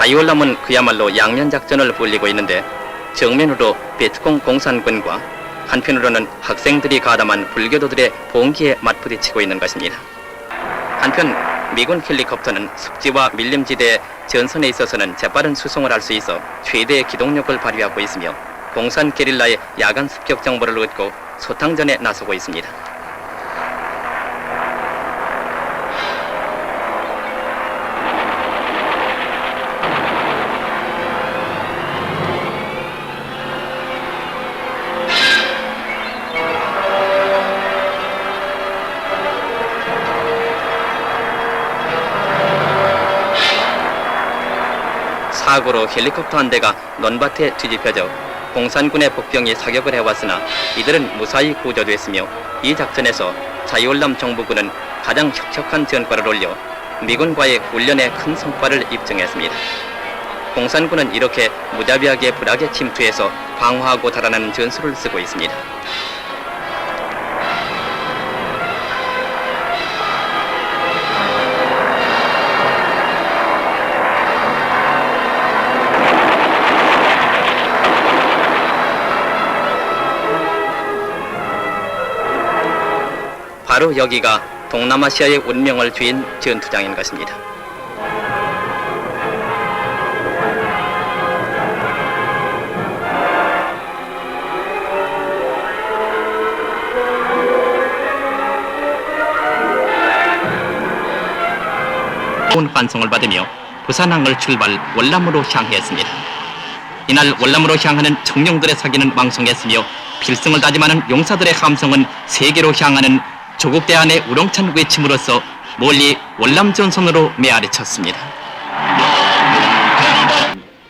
자유올람은 그야말로 양면작전을 벌이고 있는데 정면으로 베트콩 공산군과 한편으로는 학생들이 가담한 불교도들의 봉기에 맞부딪히고 있는 것입니다. 한편 미군 헬리콥터는 습지와 밀림지대의 전선에 있어서는 재빠른 수송을 할 수 있어 최대의 기동력을 발휘하고 있으며 공산 게릴라의 야간 습격 정보를 얻고 소탕전에 나서고 있습니다. 사고로 헬리콥터 한 대가 논밭에 뒤집혀져 공산군의 복병이 사격을 해왔으나 이들은 무사히 구조됐으며 이 작전에서 자유올람 정부군은 가장 혁혁한 전과를 올려 미군과의 훈련에 큰 성과를 입증했습니다. 공산군은 이렇게 무자비하게 불악에 침투해서 방어하고 달아나는 전술을 쓰고 있습니다. 바로 여기가 동남아시아의 운명을 쥐인 전투장인 것입니다. 좋은 환송을 받으며 부산항을 출발 월남으로 향했습니다. 이날 월남으로 향하는 청룡들의 사기는 왕성했으며 필승을 다짐하는 용사들의 함성은 세계로 향하는 조국 대한의 우렁찬 외침으로써 멀리 월남 전선으로 메아리쳤습니다.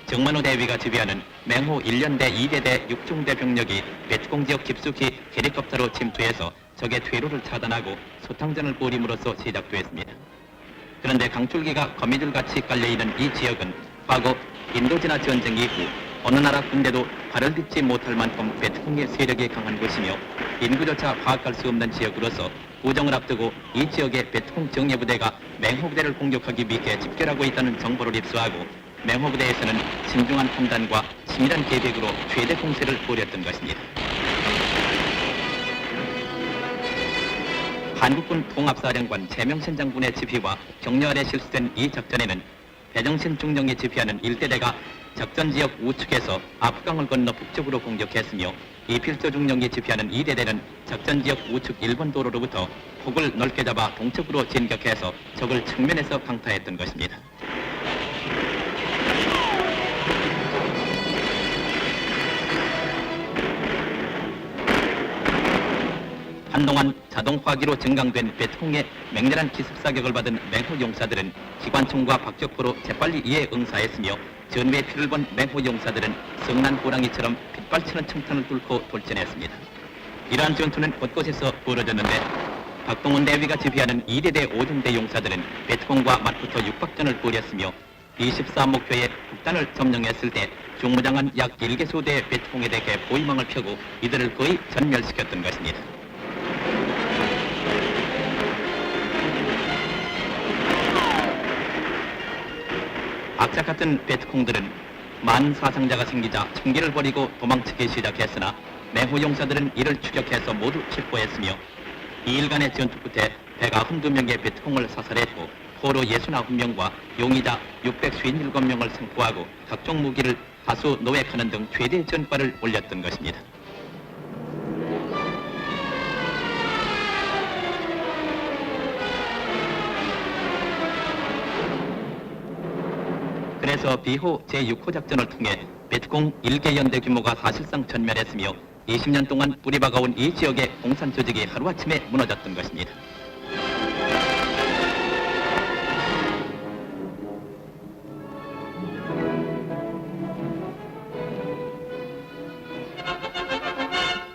정만호 대위가 지휘하는 맹호 1년대 2대대 6중대 병력이 베트콩 지역 깊숙이 헬리콥터로 침투해서 적의 퇴로를 차단하고 소탕전을 벌임으로써 시작되었습니다. 그런데 강줄기가 거미줄같이 깔려있는 이 지역은 과거 인도지나 전쟁 이후 어느 나라 군대도 발을 딛지 못할 만큼 베트콩의 세력이 강한 곳이며 인구조차 파악할 수 없는 지역으로서 구정을 앞두고 이 지역의 베트콩 정예부대가 맹호부대를 공격하기 위해 집결하고 있다는 정보를 입수하고 맹호부대에서는 신중한 판단과 치밀한 계획으로 최대 공세를 벌였던 것입니다. 한국군 통합사령관 최명신 장군의 지휘와 격려 아래 실시된 이 작전에는 배정신 중령이 지휘하는 1대대가 작전지역 우측에서 아프강을 건너 북쪽으로 공격했으며 이필조 중령이 지휘하는 2대대는 작전지역 우측 1번 도로로부터 폭을 넓게 잡아 동쪽으로 진격해서 적을 측면에서 강타했던 것입니다. 한동안 자동화기로 증강된 베트콩의 맹렬한 기습사격을 받은 맹호 용사들은 기관총과 박격포로 재빨리 이에 응사했으며 전우의 피를 본 맹호 용사들은 성난 호랑이처럼 빗발치는 청탄을 뚫고 돌진했습니다. 이러한 전투는 곳곳에서 벌어졌는데 박동원 대위가 지휘하는 2대대 5중대 용사들은 베트콩과 맞붙어 육박전을 벌였으며 24목표의 북단을 점령했을 때 중무장한 약 1개소대의 베트콩에 대해 포위망을 펴고 이들을 거의 전멸시켰던 것입니다. 악착 같은 베트콩들은 많은 사상자가 생기자 총기를 버리고 도망치기 시작했으나 맹호 용사들은 이를 추격해서 모두 체포했으며 2일간의 전투 끝에 192명의 베트콩을 사살했고 포로 69명과 용의자 657명을 생포하고 각종 무기를 다수 노획하는 등 최대 전과를 올렸던 것입니다. 그래서 비호 제6호 작전을 통해 베트콩 1개 연대 규모가 사실상 전멸했으며 20년 동안 뿌리박아온 이 지역의 공산 조직이 하루아침에 무너졌던 것입니다.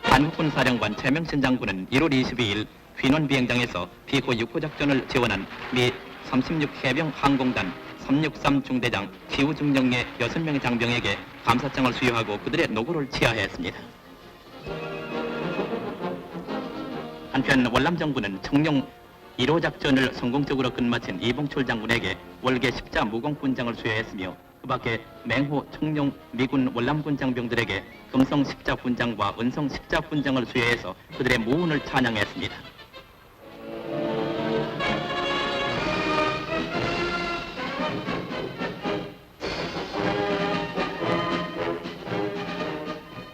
한국군 사령관 최명신 장군은 1월 22일 휘논 비행장에서 비호 6호 작전을 지원한 미 36해병 항공단 363 중대장 기우중령의 6명의 장병에게 감사장을 수여하고 그들의 노고를 치하했습니다. 한편 월남 정부는 청룡 1호 작전을 성공적으로 끝마친 이봉철 장군에게 월계 10자 무공훈장을 수여했으며 그 밖에 맹호, 청룡, 미군 월남군 장병들에게 금성 십자군장과 은성 십자군장을 수여해서 그들의 무운을 찬양했습니다.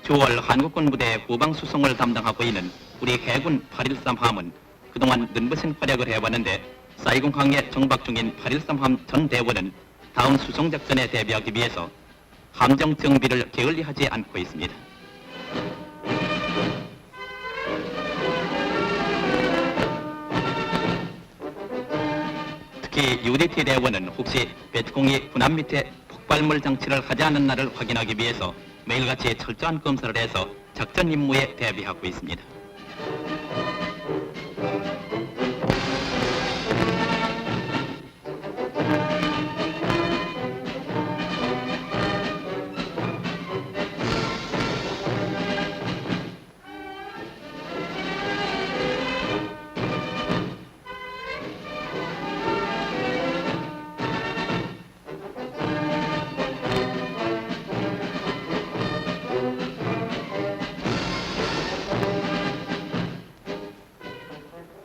주월 한국군 부대의 후방수송을 담당하고 있는 우리 해군 813함은 그동안 눈부신 활약을 해왔는데 사이공항에 정박 중인 813함 전 대원은 다음 수송작전에 대비하기 위해서 함정 정비를 게을리하지 않고 있습니다. 특히 UDT 대원은 혹시 베트콩이 군함 밑에 폭발물 장치를 하지 않은 날을 확인하기 위해서 매일같이 철저한 검사를 해서 작전 임무에 대비하고 있습니다.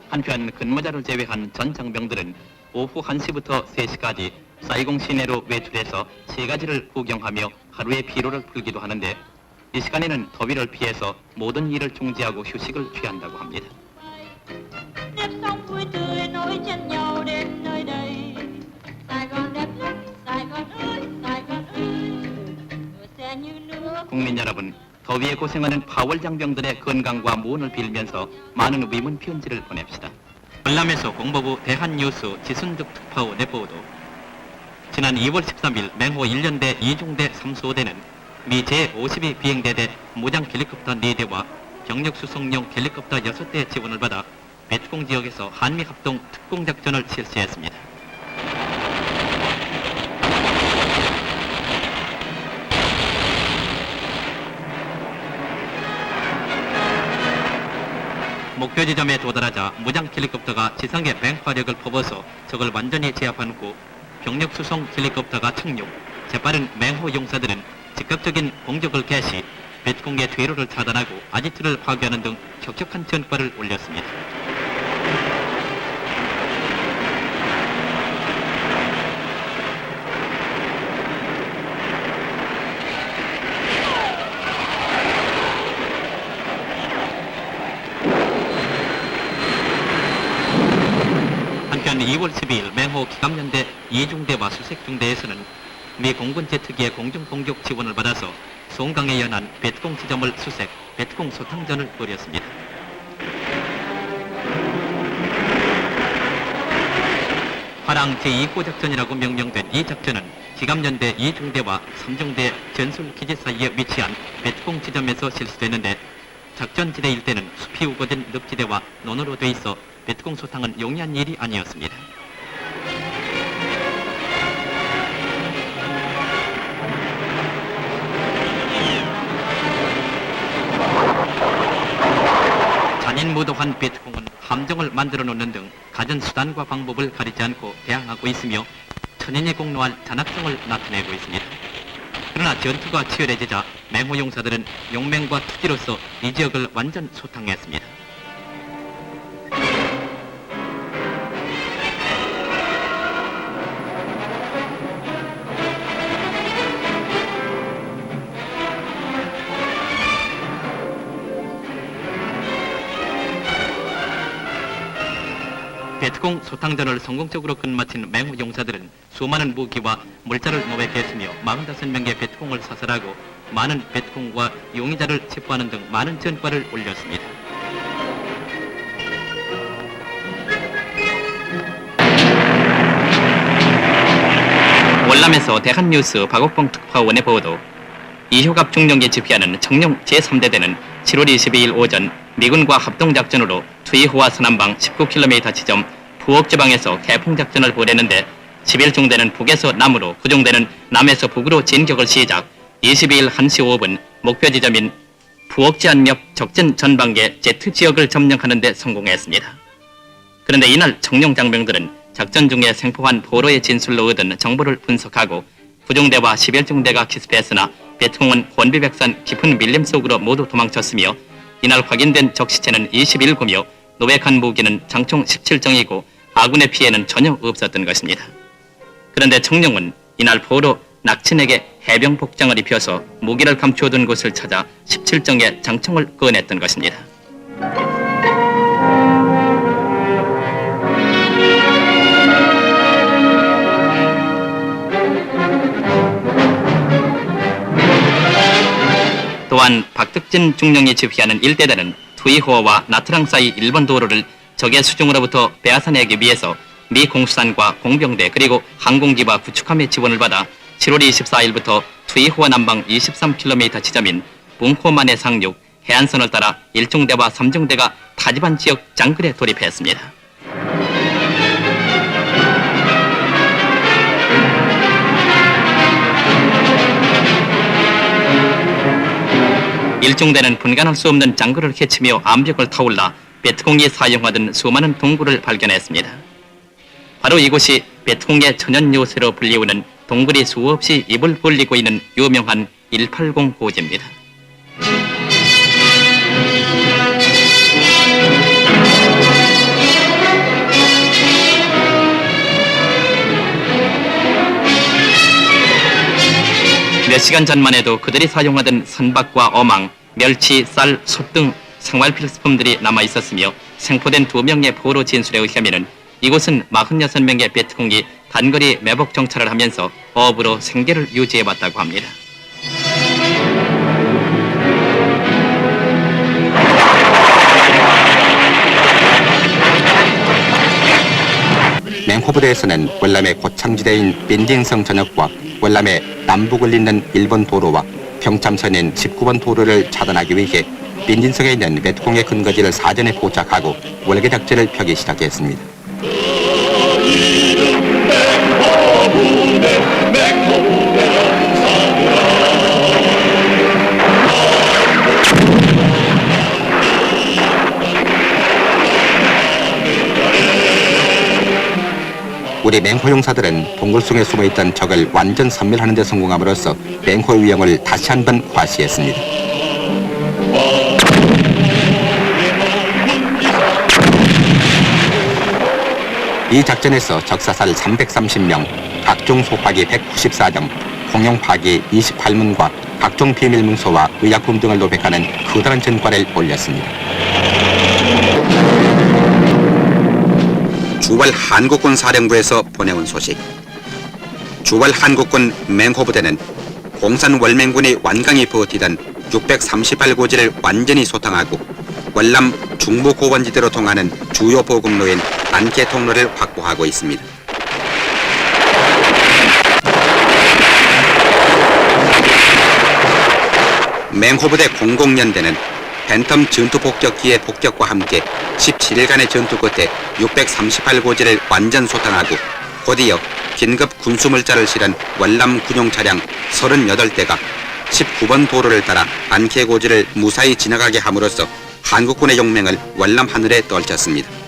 한편 근무자를 제외한 전 장병들은 오후 1시부터 3시까지 사이공 시내로 외출해서 세 가지를 구경하며 하루의 피로를 풀기도 하는데 이 시간에는 더위를 피해서 모든 일을 중지하고 휴식을 취한다고 합니다. Đêm sông vui tươi nối chân nhau đến nơi đây. Sài Gòn đẹp lắm, Sài Gòn ơi, Sài Gòn ơi. Người xe như nước. 국민 여러분, 더위에 고생하는 파월 장병들의 건강과 무운을 빌면서 많은 위문 편지를 보냅시다. 월남에서 공보부 대한뉴스 지순득 특파원 내보도 지난 2월 13일 맹호 1년대 2중대 3소대는 미 제52 비행대대 무장 헬리콥터 4대와 병력 수송용 헬리콥터 6대 지원을 받아 베트콩 지역에서 한미합동 특공작전을 실시했습니다. 목표 지점에 도달하자 무장 헬리콥터가 지상의 맹화력을 퍼부어서 적을 완전히 제압한 후 병력 수송 헬리콥터가 착륙, 재빠른 맹호 용사들은 즉각적인 공격을 개시, 베트콩의 퇴로를 차단하고 아지트를 파괴하는 등 격격한 전과를 올렸습니다. 한편 2월 12일 맹호 기갑연대 2중대와 수색중대에서는 미 공군 제트기의 공중공격 지원을 받아서 송강에 연한 베트콩 지점을 수색, 베트콩 소탕전을 벌였습니다. 화랑 제2호 작전이라고 명명된 이 작전은 기갑연대 2중대와 3중대 전술기지 사이에 위치한 베트콩 지점에서 실시됐는데 작전 지대 일대는 숲이 우거진 늪지대와 논으로 돼 있어 베트콩 소탕은 용이한 일이 아니었습니다. 잔인무도한 베트콩은 함정을 만들어 놓는 등 갖은 수단과 방법을 가리지 않고 대항하고 있으며 천인이 공로할 잔악성을 나타내고 있습니다. 그러나 전투가 치열해지자 맹호 용사들은 용맹과 투지로서 이 지역을 완전 소탕했습니다. 베트콩 소탕전을 성공적으로 끝마친 맹호 용사들은 수많은 무기와 물자를 노획했으며 45명의 베트콩을 사살하고 많은 베트콩과 용의자를 체포하는 등 많은 전과를 올렸습니다. 월남에서 대한뉴스 박옥봉 특파원의 보도, 이효갑 중령이 지휘하는 청룡 제3대대는 7월 22일 오전 미군과 합동작전으로 투이호와 서남방 19km 지점 부옥지방에서 개풍작전을 벌였는데 11중대는 북에서 남으로, 9중대는 남에서 북으로 진격을 시작, 22일 1시 5분 목표 지점인 부옥지안옆 적진 전방계 Z지역을 점령하는 데 성공했습니다. 그런데 이날 청룡 장병들은 작전 중에 생포한 포로의 진술로 얻은 정보를 분석하고 구중대와 11중대가 기습했으나 베트콩은 혼비백산 깊은 밀림 속으로 모두 도망쳤으며 이날 확인된 적시체는 21구며 노획한 무기는 장총 17정이고 아군의 피해는 전혀 없었던 것입니다. 그런데 청룡은 이날 포로 낙친에게 해병 복장을 입혀서 무기를 감추어둔 곳을 찾아 17정의 장총을 꺼냈던 것입니다. 또한 박덕진 중령이 지휘하는 1대대는 투이호어와 나트랑 사이 일본 도로를 적의 수중으로부터 빼앗아내기 위해서 미 공수단과 공병대 그리고 항공기와 구축함의 지원을 받아 7월 24일부터 투이호어 남방 23km 지점인 뭉호만의 상륙 해안선을 따라 1중대와 3중대가 타지반 지역 장글에 돌입했습니다. 일중대는 분간할 수 없는 장구를 헤치며 암벽을 타올라 베트콩이 사용하던 수많은 동굴을 발견했습니다. 바로 이곳이 베트콩의 천연 요새로 불리우는 동굴이 수없이 입을 벌리고 있는 유명한 180 고지입니다. 몇 시간 전만 해도 그들이 사용하던 선박과 어망, 멸치, 쌀, 솥 등 생활 필수품들이 남아 있었으며 생포된 2명의 포로 진술에 의하면 이곳은 46명의 베트콩이 단거리 매복 정찰을 하면서 어업으로 생계를 유지해왔다고 합니다. 맹호부대에서는 월남의 고창지대인 빈딩성 전역과 월남의 남북을 잇는 일본 도로와 평참선인 19번 도로를 차단하기 위해 빈딩성에 있는 베트콩의 근거지를 사전에 포착하고 월계 작전을 펴기 시작했습니다. 우리 맹호 용사들은 동굴 속에 숨어있던 적을 완전 섬멸하는 데 성공함으로써 맹호의 위험을 다시 한번 과시했습니다. 이 작전에서 적사살 330명, 각종 소파기 194점, 공용파기 28문과 각종 비밀문서와 의약품 등을 노획하는 커다란 전과를 올렸습니다. 주월 한국군 사령부에서 보내온 소식. 주월 한국군 맹호부대는 공산 월맹군이 완강히 버티던 638고지를 완전히 소탕하고 월남 중부고원지대로 통하는 주요 보급로인 안개 통로를 확보하고 있습니다. 맹호부대 공공연대는 팬텀 전투폭격기의 폭격과 함께 17일간의 전투 끝에 638고지를 완전 소탕하고 곧이어 긴급 군수물자를 실은 월남 군용 차량 38대가 19번 도로를 따라 안개고지를 무사히 지나가게 함으로써 한국군의 용맹을 월남 하늘에 떨쳤습니다.